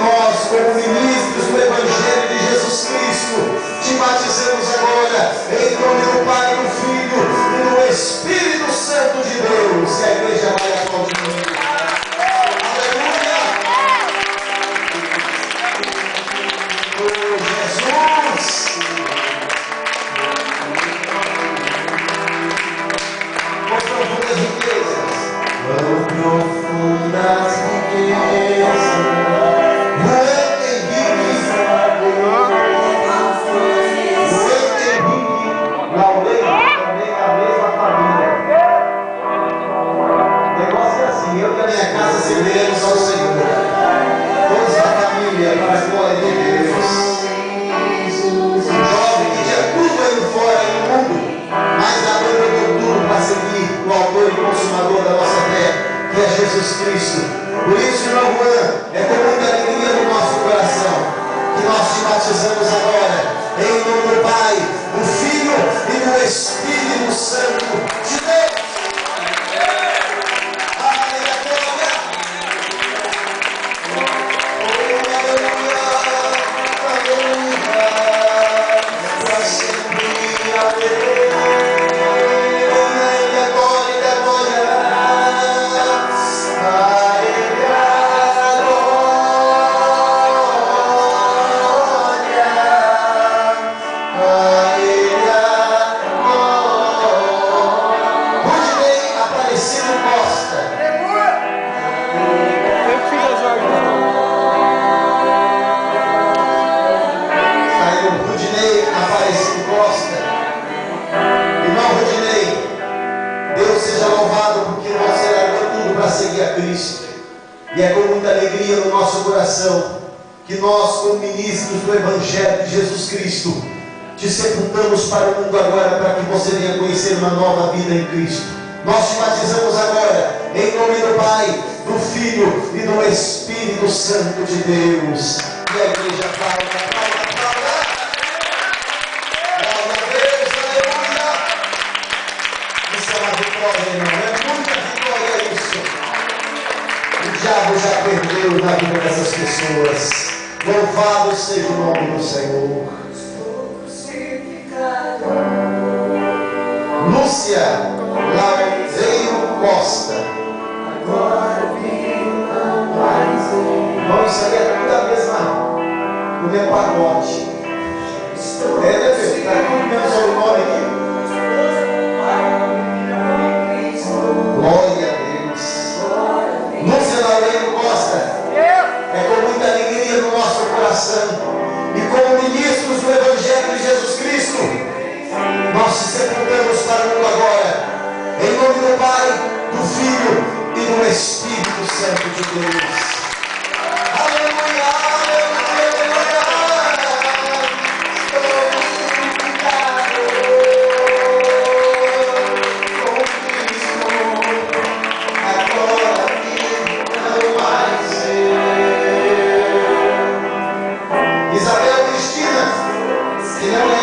nós, como ministros do Evangelho de Jesus Cristo, te batizamos agora, em nome do Pai, do Filho e do Espírito Santo de Deus. E a igreja vai aplaudir. Aleluia! Oh, Jesus! Quão profundas riquezas! Quão profundas riquezas! Eu e a minha casa serviremos ao Senhor, todos a família, para a glória de Deus. Jovem que tinha tudo aí fora no mundo, mas abandonou tudo para seguir o autor e consumador da nossa fé, que é Jesus Cristo. Por isso, irmão Juan, é com muita alegria no nosso coração que nós te batizamos agora, em nome do Pai, do Filho e do Espírito Santo de Deus. E é com muita alegria no nosso coração que nós, como ministros do Evangelho de Jesus Cristo, te sepultamos para o mundo agora, para que você venha conhecer uma nova vida em Cristo. Nós te batizamos agora, em nome do Pai, do Filho e do Espírito Santo de Deus. E a igreja fala, glória a Deus, aleluia. Isso é uma vitória, irmão, é muita vitória isso. O diabo já perdeu na vida dessas pessoas. Louvado seja o nome do Senhor. Lúcia Laureiro Costa. Não, isso aí é tudo a mesma, o mesmo pacote. É, né, filho? Está aqui o mesmo sobrenome aqui. Glória a Deus. Lúcia Laureiro Costa. É com muita alegria no nosso coração e como ministros do Evangelho de Jesus Cristo, nós te sepultamos para o mundo agora, em nome do Pai, do Filho e do Espírito Santo de Deus. Aleluia, aleluia, Isabel Cristina, que não